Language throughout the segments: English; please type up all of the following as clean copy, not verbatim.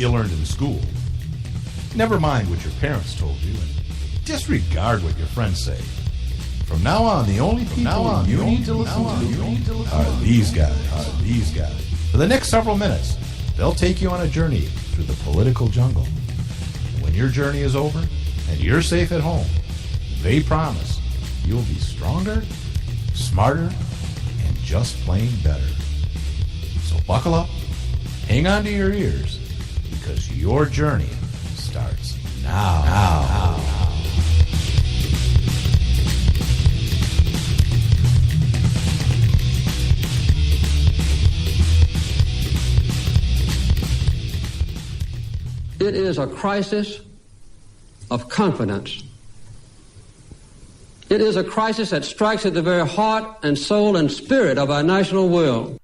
you learned in school. Never mind what your parents told you, and disregard what your friends say. From now on, the only people you need to listen to are these guys. For the next several minutes, they'll take you on a journey through the political jungle. When your journey is over and you're safe at home, they promise you'll be stronger, smarter, and just plain better. So buckle up, hang on to your ears, because your journey starts now. It is a crisis of confidence. It is a crisis that strikes at the very heart and soul and spirit of our national will.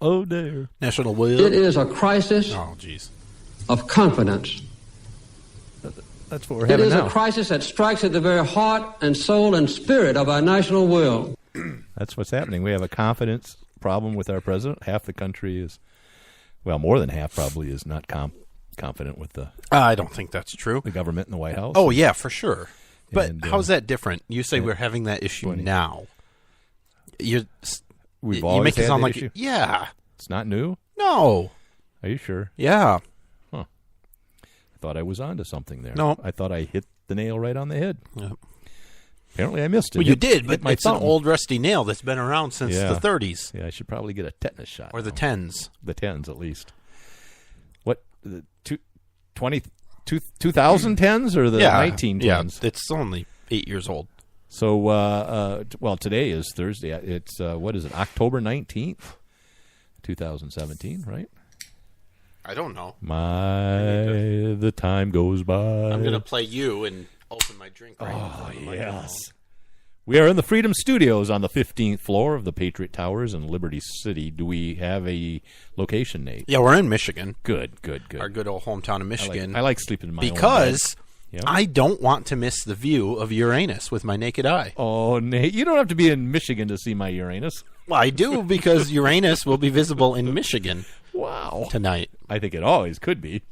Oh, dear. National will? It is a crisis of confidence. That's what we're having now. It is a crisis that strikes at the very heart and soul and spirit of our national will. That's what's happening. We have a confidence problem with our president. Half the country is, well, more than half probably is not confident with the... I don't think that's true. The government and the White House. Oh, yeah, for sure. But And, how's that different? You say we're having that issue now. We've you always make it had sound that like issue? Yeah. It's not new? No. Are you sure? Yeah. Huh. I thought I was onto something there. No. I thought I hit the nail right on the head. Yep. Apparently I missed it. Well, you did, but it's thumb. an old rusty nail that's been around since the 30s. Yeah, I should probably get a tetanus shot. Or the 10s. The 10s, at least. What, the 2010s or the 1910s? Yeah, it's only 8 years old. So, well, today is Thursday. It's, what is it, October 19th, 2017, right? I don't know. The time goes by. I'm going to play you and open my drink right now. Oh, yes. We are in the Freedom Studios on the 15th floor of the Patriot Towers in Liberty City. Do we have a location, Nate? Yeah, we're in Michigan. Good. Our good old hometown of Michigan. I like sleeping in my own bed. Because Yep. I don't want to miss the view of Uranus with my naked eye. Oh, Nate, you don't have to be in Michigan to see my Uranus. Well, I do, because Uranus will be visible in Michigan. Wow. Tonight. I think it always could be.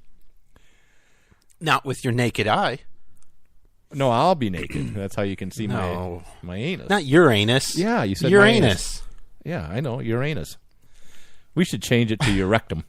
Not with your naked eye. No, I'll be naked. That's how you can see my anus. Not Uranus. Yeah, you said Uranus. Yeah, I know, Uranus. We should change it to your rectum.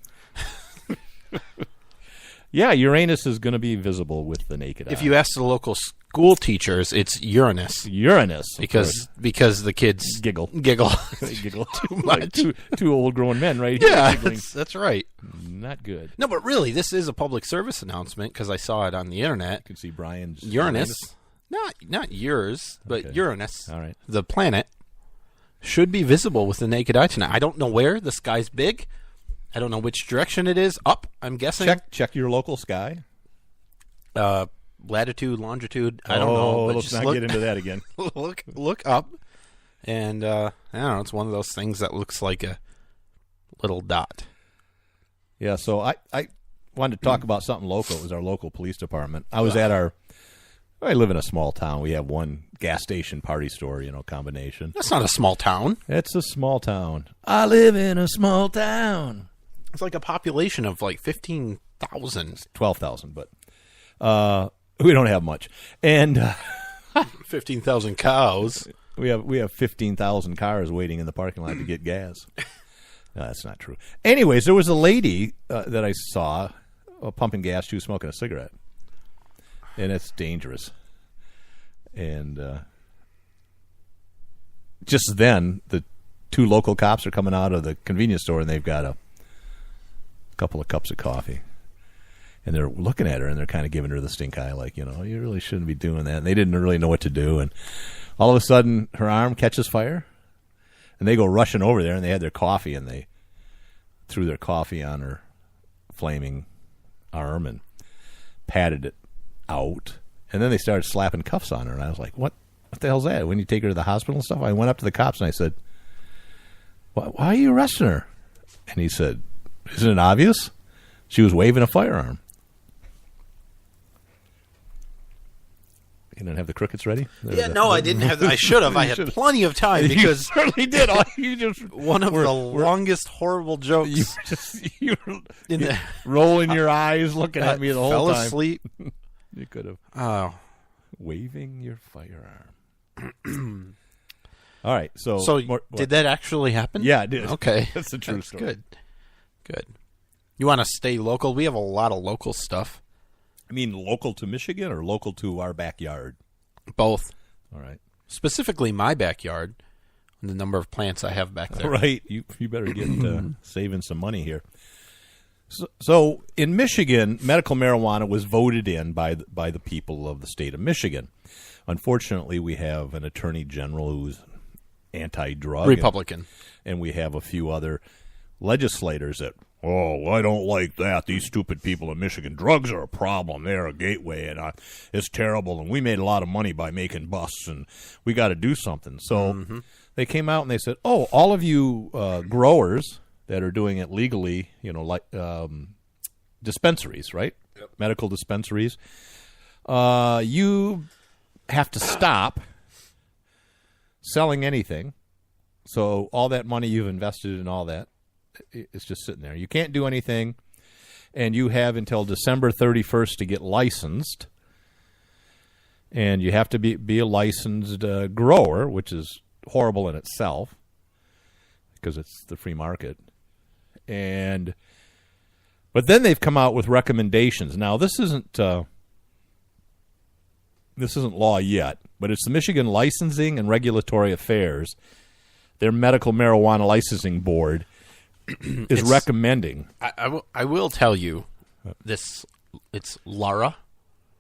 Yeah, Uranus is going to be visible with the naked eye. If you ask the local school teachers, it's Uranus. Uranus. Because the kids giggle. They giggle too much. Like two old grown men right here. Yeah, giggling. that's right. Not good. No, but really, this is a public service announcement because I saw it on the internet. You can see Brian's Uranus. Not yours, but Okay. Uranus. All right. The planet should be visible with the naked eye tonight. I don't know where. The sky's big. I don't know which direction it is. Up, I'm guessing. Check your local sky. Latitude, longitude. I don't know. But Let's just not get into that again. look up, and I don't know. It's one of those things that looks like a little dot. Yeah. So I wanted to talk about something local. It was our local police department. I was at I live in a small town. We have one gas station, party store, combination. That's not a small town. It's a small town. I live in a small town. It's like a population of like 15,000. 12,000, but we don't have much. And 15,000 cows. We have 15,000 cars waiting in the parking lot to get gas. No, that's not true. Anyways, there was a lady that I saw pumping gas. She was smoking a cigarette. And it's dangerous. And just then, the two local cops are coming out of the convenience store, and they've got a couple of cups of coffee. And they're looking at her, and they're kind of giving her the stink eye, like, you really shouldn't be doing that. And they didn't really know what to do. And all of a sudden, her arm catches fire, and they go rushing over there, and they had their coffee, and they threw their coffee on her flaming arm and patted it out. And then they started slapping cuffs on her, and I was like, what the hell's that? When you take her to the hospital and stuff? I went up to the cops, and I said, why are you arresting her? And he said, isn't it obvious? She was waving a firearm. You didn't have the crickets ready? I didn't have. I should have. I had plenty of time You because certainly did. You just one of the longest horrible jokes. You were rolling your eyes, looking at me the whole fell time. asleep. You could have. Oh, Waving your firearm. All right. So did that actually happen? Yeah, it did. Okay. That's a true story. Good. You want to stay local? We have a lot of local stuff. I mean, local to Michigan or local to our backyard? Both. All right. Specifically my backyard, and the number of plants I have back there. Right. You better get saving some money here. So in Michigan, medical marijuana was voted in by the people of the state of Michigan. Unfortunately, we have an attorney general who's anti-drug. Republican. And we have a few other legislators that, I don't like that. These stupid people in Michigan. Drugs are a problem. They're a gateway, and it's terrible. And we made a lot of money by making busts, and we got to do something. So they came out and they said, all of you growers that are doing it legally, like dispensaries, right? Yep. Medical dispensaries. You have to stop selling anything. So all that money you've invested in all that, it's just sitting there. You can't do anything, and you have until December 31st to get licensed. And you have to be a licensed grower, which is horrible in itself because it's the free market. But then they've come out with recommendations. Now, this isn't law yet, but it's the Michigan Licensing and Regulatory Affairs. Their medical marijuana licensing board is recommending. I will tell you this. It's Lara.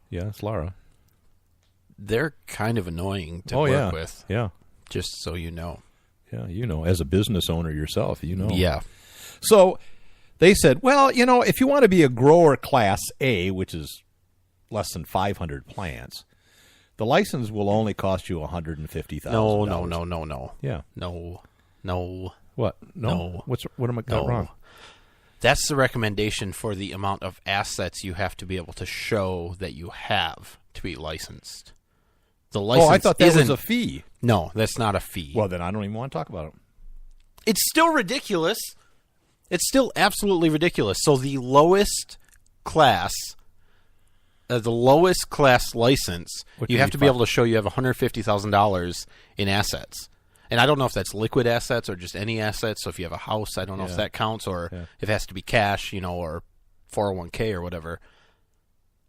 Yeah, it's Lara. They're kind of annoying to work with. Yeah. Just so you know. Yeah, as a business owner yourself, Yeah. So they said, if you want to be a grower class A, which is less than 500 plants, the license will only cost you $150,000. No. Yeah. No. What? No. What am I got wrong? That's the recommendation for the amount of assets you have to be able to show that you have to be licensed. The license I thought that was a fee. No, that's not a fee. Well, then I don't even want to talk about it. It's still ridiculous. It's still absolutely ridiculous. So the lowest class license, you have to be able to show you have $150,000 in assets. And I don't know if that's liquid assets or just any assets. So if you have a house, I don't know if that counts, or if it has to be cash, or 401k or whatever.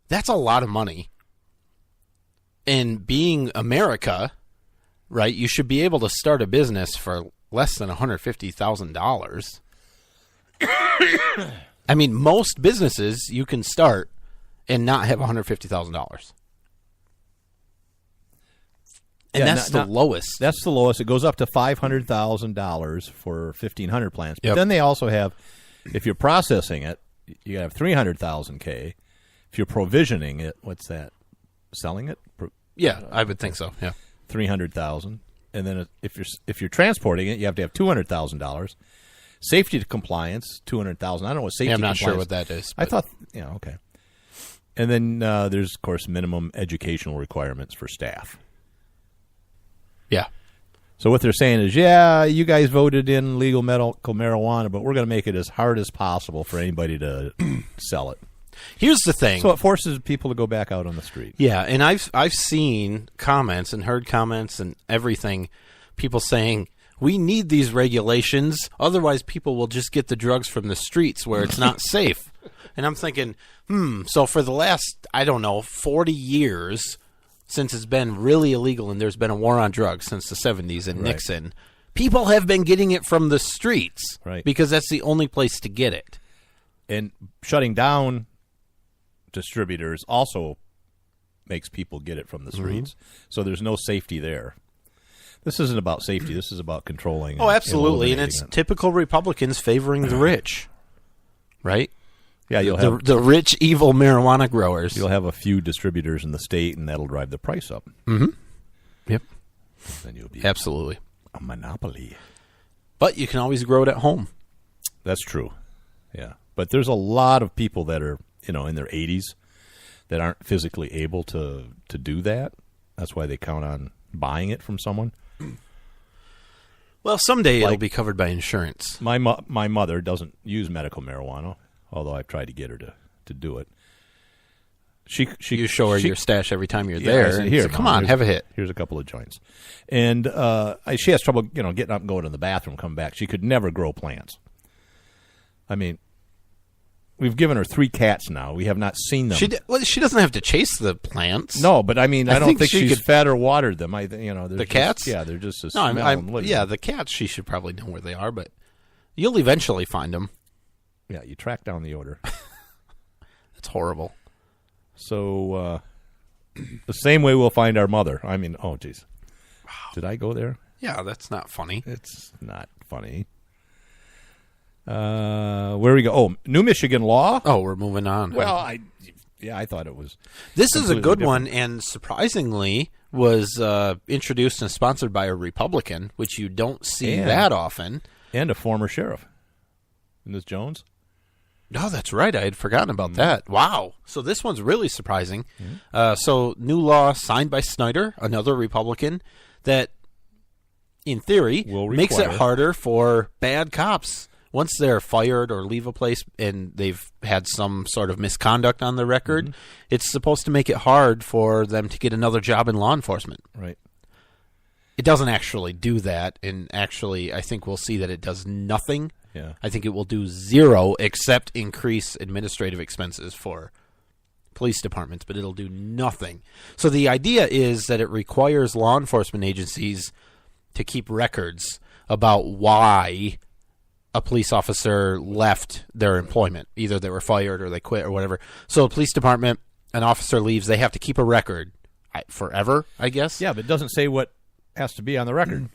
That's a lot of money. And being America, right, you should be able to start a business for less than $150,000. I mean, most businesses you can start and not have $150,000. And that's the lowest. That's the lowest. It goes up to $500,000 for 1,500 plants. But then they also have, if you're processing it, you have $300,000. If you're provisioning it, what's that? Selling it? Yeah, I would think so. Yeah, $300,000. And then if you're transporting it, you have to have $200,000. Safety compliance, $200,000. I don't know what safety. I'm not compliance. sure what that is. I thought, okay. And then there's of course minimum educational requirements for staff. Yeah. So what they're saying is, you guys voted in legal medical marijuana, but we're going to make it as hard as possible for anybody to sell it. Here's the thing. So it forces people to go back out on the street. Yeah, and I've seen comments and heard comments and everything, people saying, we need these regulations, otherwise people will just get the drugs from the streets where it's not safe. And I'm thinking, so for the last, 40 years, since it's been really illegal and there's been a war on drugs since the 70s and Nixon, people have been getting it from the streets because that's the only place to get it. And shutting down distributors also makes people get it from the streets. So there's no safety there. This isn't about safety. This is about controlling. Oh, absolutely. And it's typical Republicans favoring the rich, right? Yeah, you'll have the rich, evil marijuana growers. You'll have a few distributors in the state, and that'll drive the price up. Mm-hmm. Yep. Then you'll be absolutely a monopoly. But you can always grow it at home. That's true. Yeah, but there's a lot of people that are in their 80s that aren't physically able to do that. That's why they count on buying it from someone. Well, someday it'll be covered by insurance. My mother doesn't use medical marijuana, although I've tried to get her to do it. You show her your stash every time you're there. I said, here, come on, have a hit. Here's a couple of joints. And she has trouble, getting up and going to the bathroom, coming back. She could never grow plants. I mean, we've given her 3 cats now. We have not seen them. She doesn't have to chase the plants. No, but I mean, I don't think she's could fed or watered them. The cats? Yeah, they're just a No, smell. yeah, the cats, she should probably know where they are, but you'll eventually find them. Yeah, you track down the odor. That's horrible. So, the same way we'll find our mother. I mean, oh, geez. Wow. Did I go there? Yeah, that's not funny. It's not funny. Where we go? Oh, New Michigan law. Oh, we're moving on. Well, I thought it was. This is a good one, and surprisingly was introduced and sponsored by a Republican, which you don't see that often. And a former sheriff. Ms. Jones. No, that's right. I had forgotten about that. Wow. So this one's really surprising. So new law signed by Snyder, another Republican, that in theory makes it harder for bad cops. Once they're fired or leave a place and they've had some sort of misconduct on their record, it's supposed to make it hard for them to get another job in law enforcement. Right. It doesn't actually do that, and actually I think we'll see that it does nothing. Yeah. I think it will do zero except increase administrative expenses for police departments, but it'll do nothing. So the idea is that it requires law enforcement agencies to keep records about why a police officer left their employment. Either they were fired or they quit or whatever. So a police department, an officer leaves, they have to keep a record forever, I guess. Yeah, but it doesn't say what has to be on the record.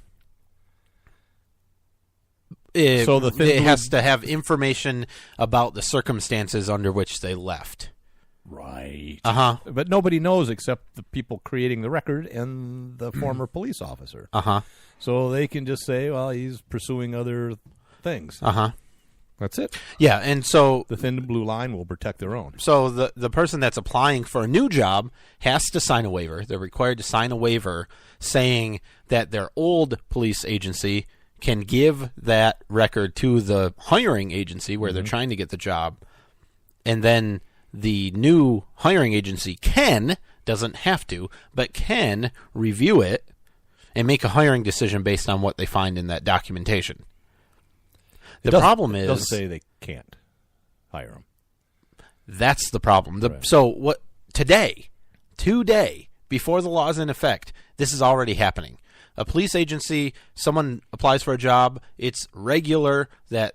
So it has to have information about the circumstances under which they left. Right. Uh-huh. But nobody knows except the people creating the record and the former police officer. Uh-huh. So they can just say, well, he's pursuing other things. Uh-huh. That's it. Yeah, and so the thin blue line will protect their own. So the person that's applying for a new job has to sign a waiver. They're required to sign a waiver saying that their old police agency can give that record to the hiring agency where they're trying to get the job, and then the new hiring agency doesn't have to, but can review it and make a hiring decision based on what they find in that documentation. The problem is... It doesn't say they can't hire them. That's the problem. Right. So what today, before the law is in effect, this is already happening. A police agency, someone applies for a job, it's regular that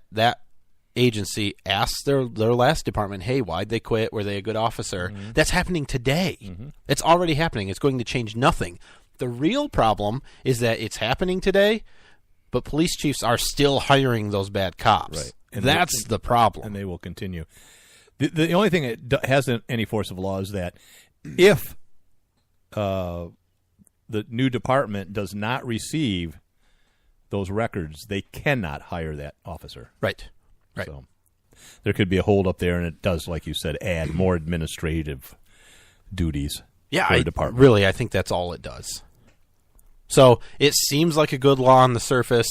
agency asks their last department, hey, why'd they quit? Were they a good officer? That's happening today. It's already happening. It's going to change nothing. The real problem is that it's happening today, but police chiefs are still hiring those bad cops. Right. And that's the problem. And they will continue. The only thing that hasn't any force of law is that if the new department does not receive those records, they cannot hire that officer. Right. So there could be a hold up there, and it does, like you said, add more administrative duties for the department. Really, I think that's all it does. So it seems like a good law on the surface.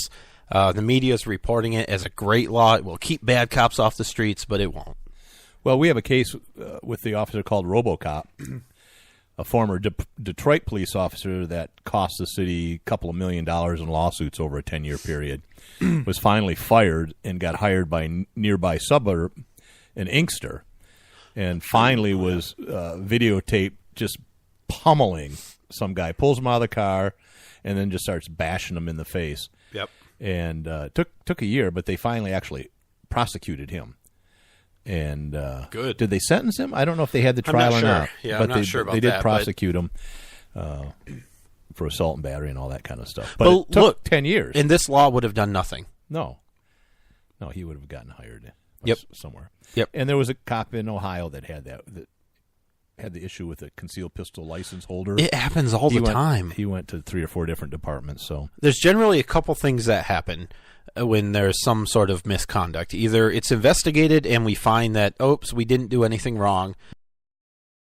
The media is reporting it as a great law. It will keep bad cops off the streets, but it won't. Well, we have a case with the officer called RoboCop, a former Detroit police officer that cost the city a couple of $1 million in lawsuits over a 10-year period, was finally fired and got hired by a nearby suburb in Inkster, and finally was videotaped just pummeling some guy, pulls him out of the car, and then just starts bashing him in the face. Yep. And took a year, but they finally actually prosecuted him. And good. Did they sentence him? I don't know if they had the trial or not. Yeah, but I'm not sure about that. They did prosecute him for assault and battery and all that kind of stuff. But it took 10 years. And this law would have done nothing. No, he would have gotten hired somewhere. Yep. And there was a cop in Ohio that had had the issue with a concealed pistol license holder. It happens all the time. He went to 3 or 4 different departments. So there's generally a couple things that happen when there's some sort of misconduct. Either it's investigated and we find that, oops, we didn't do anything wrong,